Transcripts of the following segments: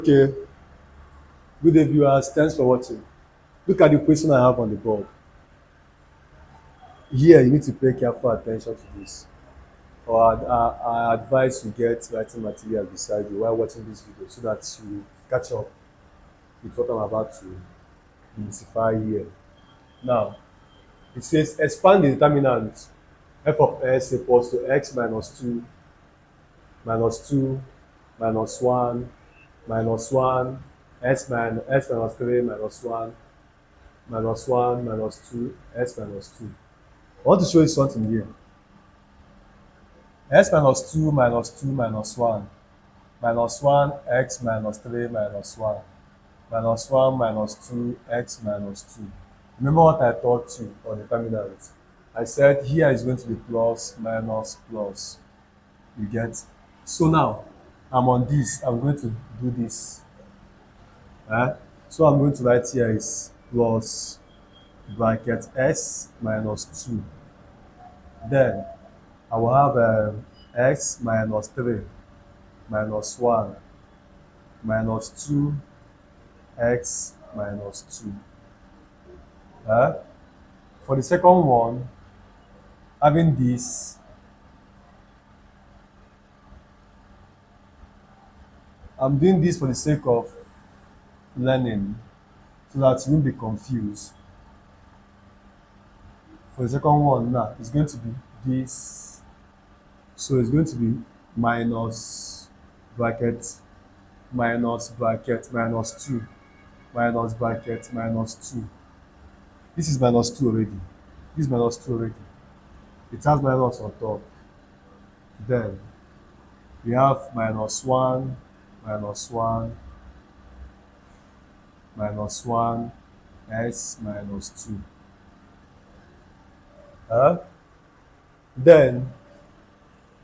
Okay, good day viewers, thanks for watching. Look at the question I have on the board. Here, you need to pay careful attention to this. Or I advise you get writing material beside you while watching this video so that you catch up with what I'm about to demystify here. Now, it says expand the determinant f of s equals to x minus 2 minus 2 minus 1 minus 1 s minus 3 minus 1 minus 1 minus 2 s minus 2. I want to show you something here. X minus 2 minus 2 minus 1 minus 1 x minus 3 minus 1 minus 1 minus 2 x minus 2. Remember what I taught you on determinant. I said here is going to be plus minus plus. You get? So now I'm on this. I'm going to do this. So I'm going to write here is plus bracket s minus 2. Then I will have x minus 3 minus 1 minus 2 x minus 2. For the second one, having this, I'm doing this for the sake of learning so that you won't be confused. For the second one now, it's going to be this. So it's going to be minus bracket minus bracket minus 2 minus bracket minus 2. This is minus 2 already. This is minus 2 already. It has minus on top. Then we have minus 1 minus 1 minus 1 s minus 2. Then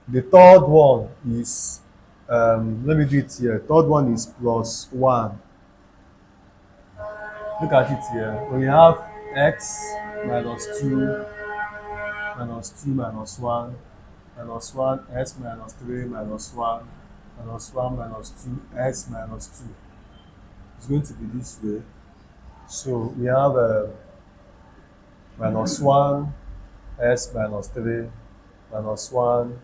the third one is let me do it here. Third one is plus 1. Look at it here. We have x minus 2 minus 2 minus 1 minus 1 s minus 3 minus 1 minus 1 minus 2 s minus 2. It's going to be this way. So we have minus 1 s minus 3 minus 1,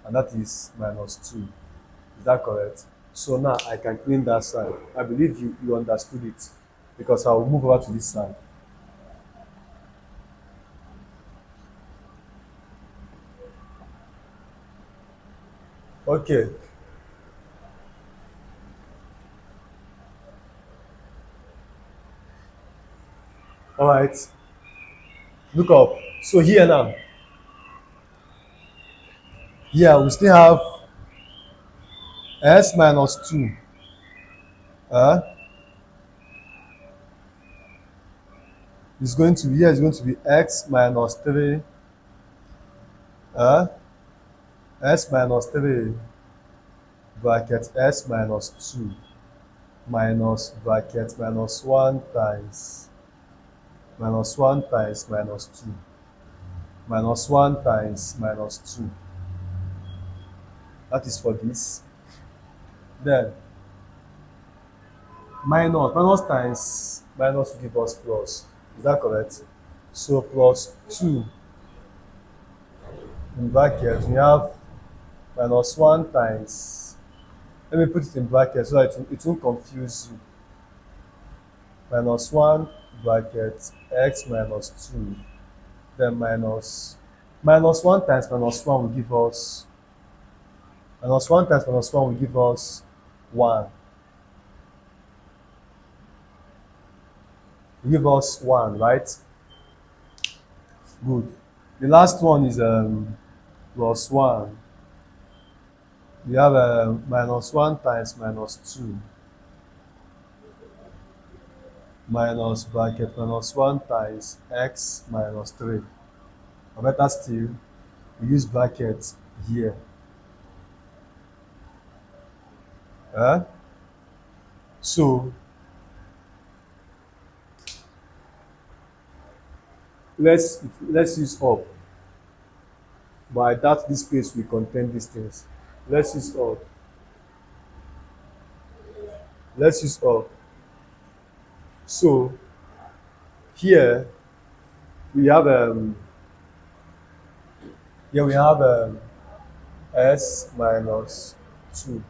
and that is minus 2. Is that correct? So now I can clean that side. I believe you understood it because I will move over to this side. Okay. All right. Look up. So here now. Here we still have s minus 2. Is going to be here is going to be x minus 3. S minus 3 bracket s minus 2 minus bracket minus 1 times minus 1 times minus 2 minus 1 times minus 2. That is for this. Then minus times minus will give us plus. Is that correct? So plus 2 in bracket, we have minus 1 times, let me put it in bracket so that it won't confuse you. Minus 1 bracket x minus 2, then minus 1 times minus 1 will give us minus 1 times minus 1 will give us 1. Will give us 1, right? Good. The last one is plus 1. We have minus 1 times minus 2 minus bracket minus 1 times x minus 3. Or better still, we use bracket here. So let's use up. But I doubt this space will contain these things. Let's use up. Let's use all. So here we have s minus 2.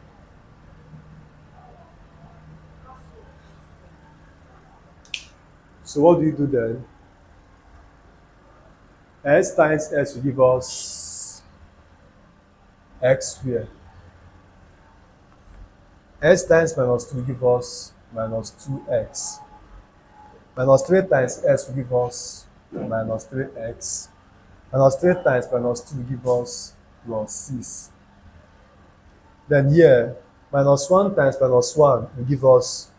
So what do you do then? S times s will give us x squared. S times minus 2 will give us minus 2x. Minus 3 times s will give us minus 3x. Minus 3 times minus 2 will give us plus 6. Then here, minus 1 times minus 1 will give us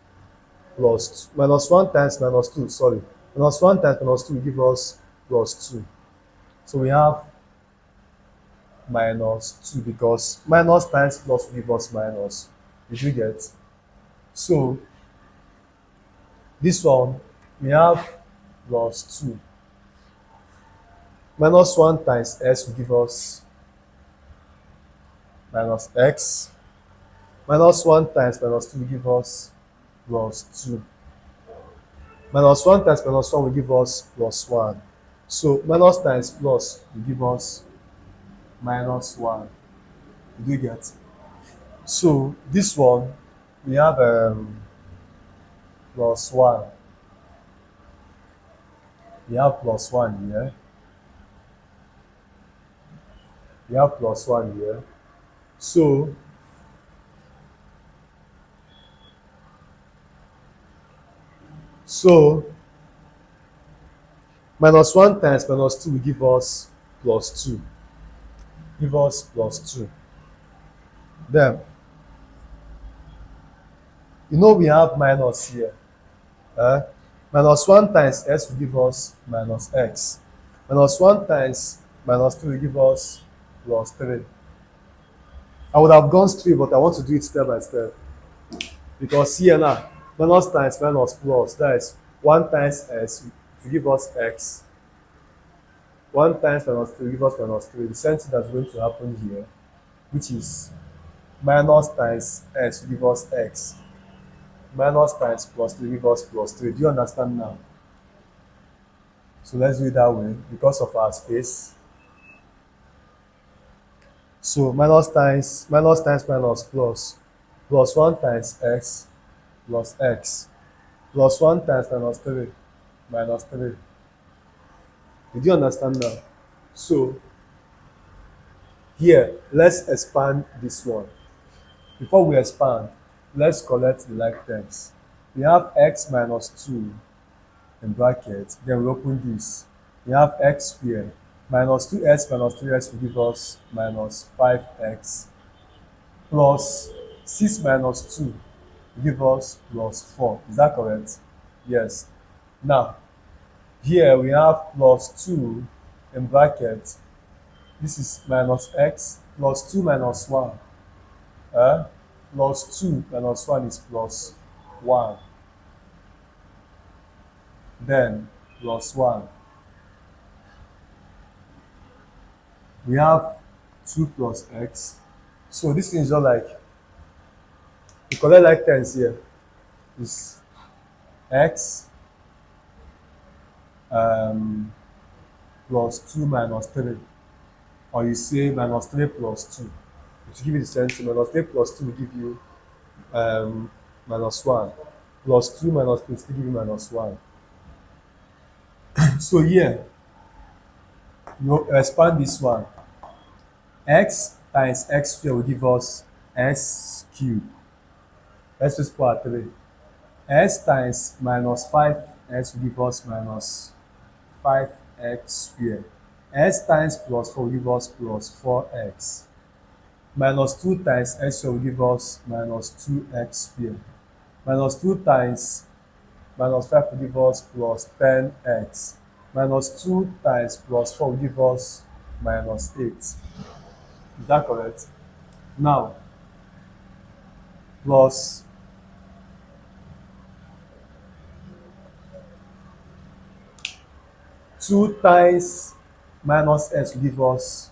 plus 2. Minus 1 times minus 2, sorry. Minus 1 times minus 2 will give us plus 2. So we have minus 2 because minus times plus will give us minus. Did you get? So this one, we have plus 2. Minus 1 times s will give us minus x. Minus 1 times minus 2 will give us plus 2. Minus 1 times minus 1 will give us plus 1. So minus times plus will give us minus 1. Did you get? So this one, we have plus 1. We have plus 1 here. We have plus 1 here. So minus 1 times minus 2 will give us plus 2. Give us plus 2. Then, you know we have minus here. Minus 1 times s will give us minus x. Minus 1 times minus 2 will give us plus 3. I would have gone straight, but I want to do it step by step. Because here now, minus times minus plus, that is 1 times s will give us x. 1 times minus 3 will give us minus 3. The same thing that's going to happen here, which is minus times s will give us x. Minus times plus 3 will give us plus 3. Do you understand now? So let's do it that way because of our space. So minus times minus plus. Plus 1 times x plus x. Plus 1 times minus 3 minus 3. Did you understand now? So here, let's expand this one. Before we expand, let's collect the like terms. We have x minus 2 in bracket, then we open this. We have x squared minus 2x minus 3x will give us minus 5x plus 6 minus 2 will give us plus 4. Is that correct? Yes. Now, here we have plus 2 in bracket. This is minus x plus 2 minus 1. Plus 2 minus 1 is plus 1. Then plus 1. We have 2 plus x. So this thing is just like, we collect like terms here. Is x plus 2 minus 3. Or you say minus 3 plus 2. It will give you the same thing. Minus 3 plus 2 will give you minus 1. Plus 2 minus 3 will still give you minus 1. So here, you expand this one. X times x squared will give us s cubed. Let's just put at 3. S times minus 5x will give us minus 5x squared. S times plus 4 will give us plus 4x. Minus 2 times x squared will give us minus 2x squared. Minus 2 times minus 5 will give us plus 10x. Minus 2 times plus 4 will give us minus 8. Is that correct? Now, plus 2 times minus x will give us,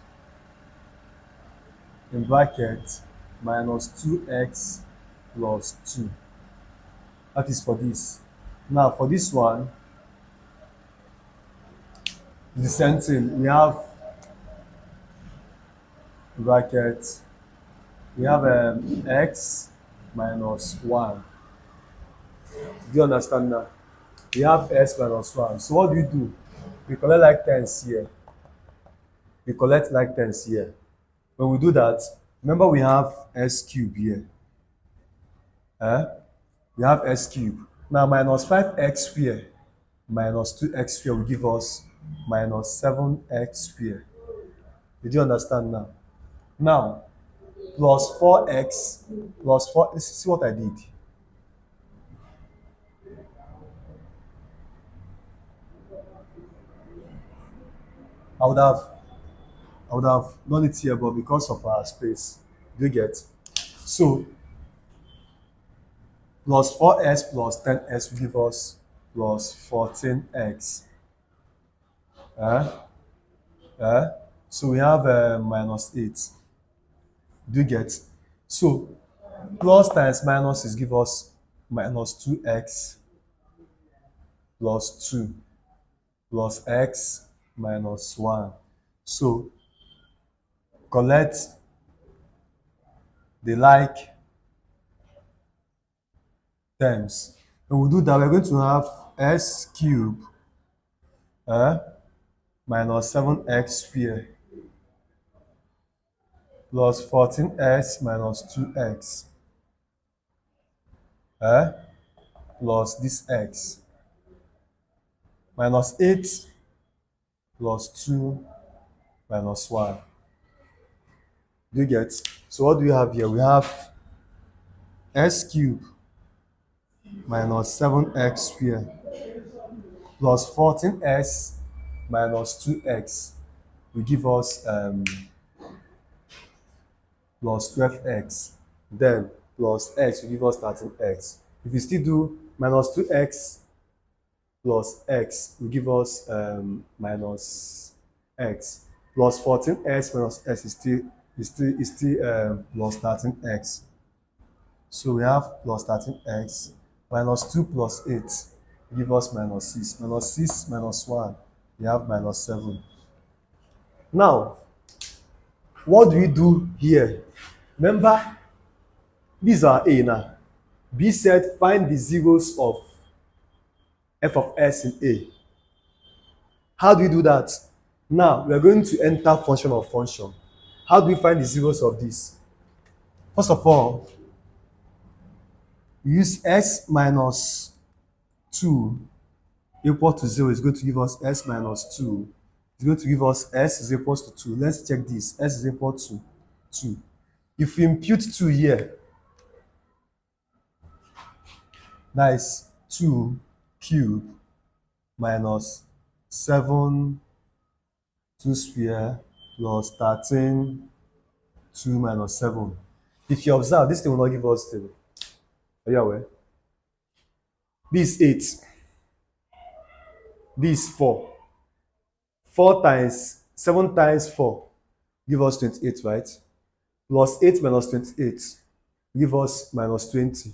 in bracket, minus 2x plus 2. That is for this. Now for this one, the same thing. We have bracket. We have x minus 1. Do you understand now? We have x minus 1. So what do we do? We collect like tens here. We collect like tens here. When we do that, remember we have s cube here. Eh? We have s cube. Now minus 5x square minus 2x square will give us minus 7x square. Did you understand now? Now, plus 4x plus 4. See what I did? I would have I would have done it here, but because of our space, do you get? So plus 4x plus 10x will give us plus 14x. Eh? Eh? So we have minus 8. Do you get? So plus times minus is give us minus 2x plus 2 plus x minus 1. So collect the like terms. When we do that, we're going to have s cube minus 7x square plus 14x minus 2x plus this x minus 8 plus 2 minus 1. Do you get? So what do we have here? We have s cube minus 7x square plus 14x minus 2x will give us plus 12x. Then plus x will give us 13x. If you still do minus 2x plus x will give us minus x. Plus 14x minus x is still plus 13x. So we have plus 13x minus 2 plus 8 give us minus 6. Minus 6 minus 1, we have minus 7. Now, what do we do here? Remember, these are A now. B said find the zeros of f of s in A. How do we do that? Now, we are going to enter function of function. How do we find the zeros of this? First of all, we use s minus 2 equal to 0 is going to give us s minus 2. It's going to give us s is equal to 2. Let's check this. S is equal to 2. If we impute 2 here, that is 2 cube minus 7 2 square plus 13 2 minus 7. If you observe, this thing will not give us 0. Are you aware? This is 8. This is 4. 4 times 7 times 4 give us 28, right? Plus 8 minus 28 give us minus 20.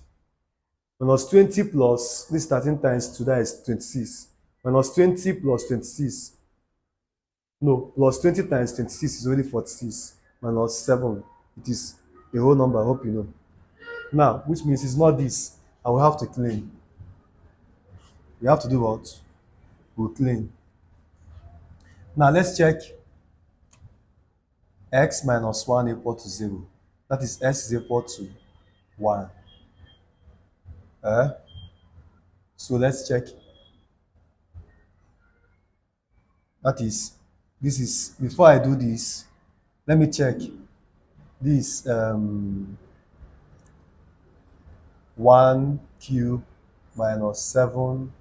Minus 20 plus this 13 times 2, that is 26. Minus 20 plus 26. No, plus 20 times 26 is only 46. Minus 7. It is a whole number, I hope you know. Now, which means it's not this. I will have to clean. We have to do what? We'll clean. Now, let's check x minus 1 equal to 0. That is s is equal to 1. So let's check. That is, this is, before I do this, let me check this 1 cube minus 7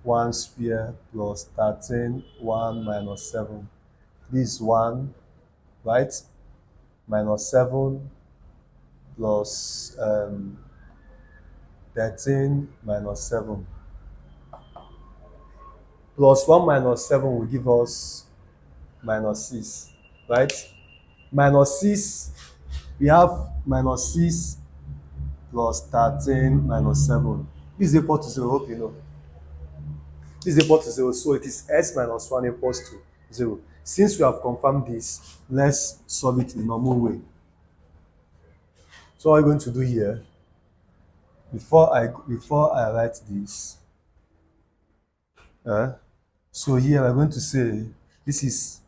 1 square plus 13 1 minus 7. This 1, right? Minus 7 plus 13 minus 7. Plus 1 minus 7 will give us minus 6, right? Minus 6, we have minus 6 plus 13 minus 7. This is equal to 0. Hope you know. This is equal to 0. So it is s minus 1 equals to 0. Since we have confirmed this, let's solve it in the normal way. So what I'm going to do here, before I write this, so here I'm going to say this is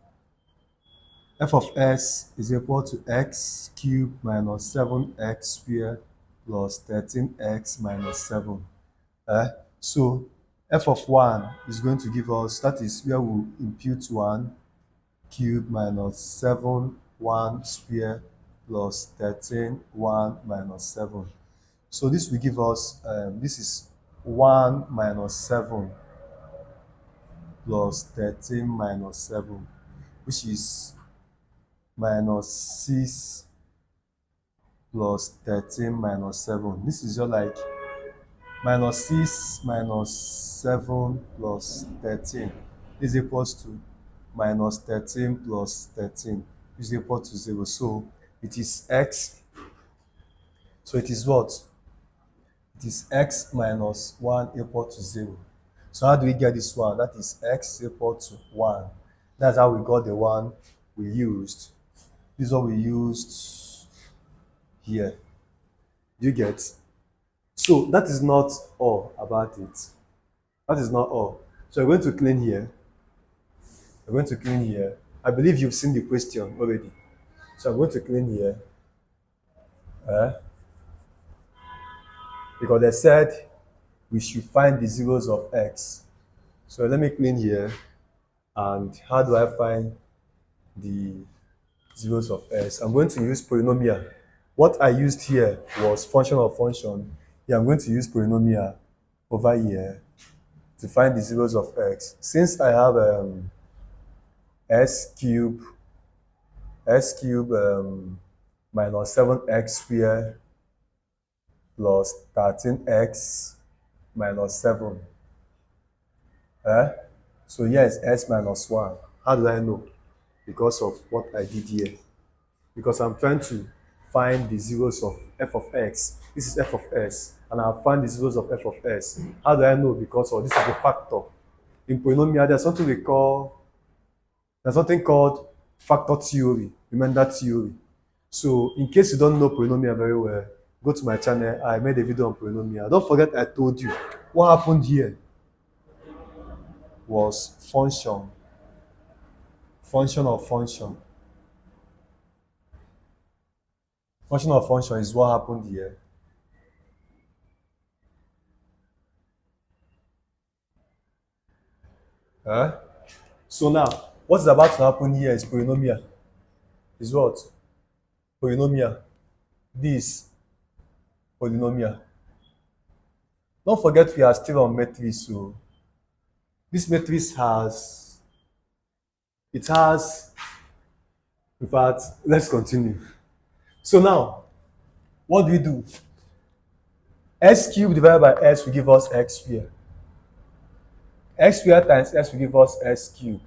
f of s is equal to x cubed minus 7x squared plus 13x minus 7. So f of 1 is going to give us, that is where we impute 1 cubed minus 7 1 square plus 13 1 minus 7. So this will give us, this is 1 minus 7 plus 13 minus 7, which is minus 6 plus 13 minus 7. This is just like minus 6 minus 7 plus 13 is equals to minus 13 plus 13 is equal to 0. So it is x. So it is what? It is x minus 1 equal to 0. So how do we get this one? That is x equal to 1. That's how we got the one we used. This is what we used here. Do you get? So that is not all about it. That is not all. So we're going to clean here. We're going to clean here. I believe you've seen the question already. So I'm going to clean here. Because they said we should find the zeros of x. So let me clean here. And how do I find the zeros of s? I'm going to use polynomial. What I used here was function of function. Yeah, I'm going to use polynomial over here to find the zeros of x. Since I have s cube minus 7x squared plus 13x minus 7. So here is s minus 1. How do I know? Because of what I did here. Because I'm trying to find the zeros of f of x. This is f of s. And I'll find the zeros of f of s. How do I know? Because of this is the factor. In polynomial, there's something called factor theory. Remember that theory. So in case you don't know polynomial very well, go to my channel. I made a video on polynomial. Don't forget I told you what happened here was function of function. Function of function is what happened here. So now, what's about to happen here is polynomial. Is what? Polynomial. This polynomial. Don't forget we are still on matrix. So this matrix in fact, let's continue. So now, what do we do? S cubed divided by s will give us x squared. X squared times s will give us s cubed.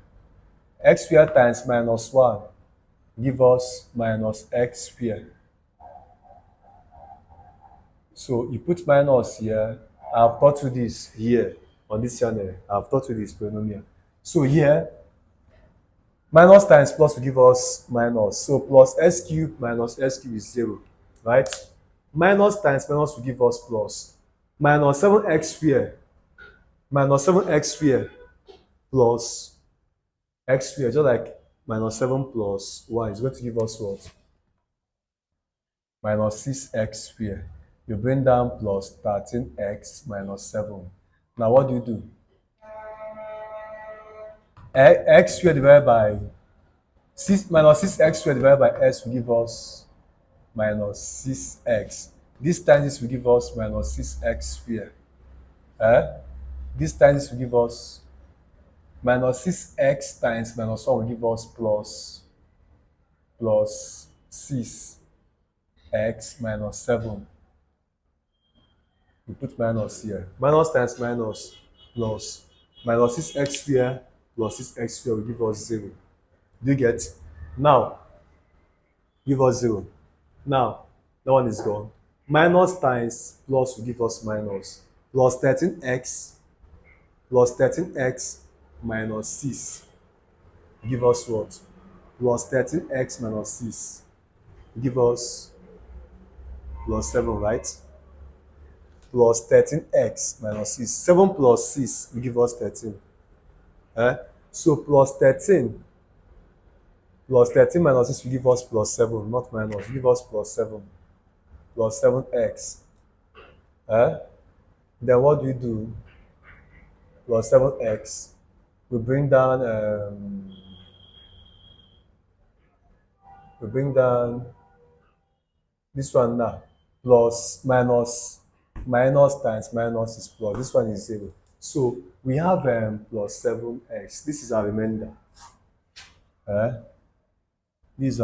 X squared times minus 1 will give us minus x squared. So you put minus here. I've taught you this here on this channel. I've taught you this polynomial. So here, minus times plus will give us minus. So plus s cubed minus s cubed is 0, right? Minus times minus will give us plus. Minus 7x squared plus x squared, just like minus 7 plus y is going to give us what? Minus 6x squared. You bring down plus 13x minus 7. Now what do you do? X squared divided by 6 minus 6x squared divided by s will give us minus 6x. This times this will give us minus 6x squared. This times this will give us minus 6x times minus 1 will give us plus 6x minus 7. We put minus here. Minus times minus plus. Minus 6x squared plus 6x squared will give us 0. Do you get? Now, give us 0. Now, that one is gone. Minus times plus will give us minus. plus 13x plus 13x minus 6 give us what? Plus 13x minus 6 give us plus 7, right? Plus 13x minus 6. 7 plus 6 will give us 13. So plus 13 minus 6 will give us plus 7, not minus, will give us plus 7. Plus 7x. Then what do we do? Plus 7x. We bring down this one now. Plus minus times minus is plus. This one is 0. So we have plus 7x. This is our remainder. This is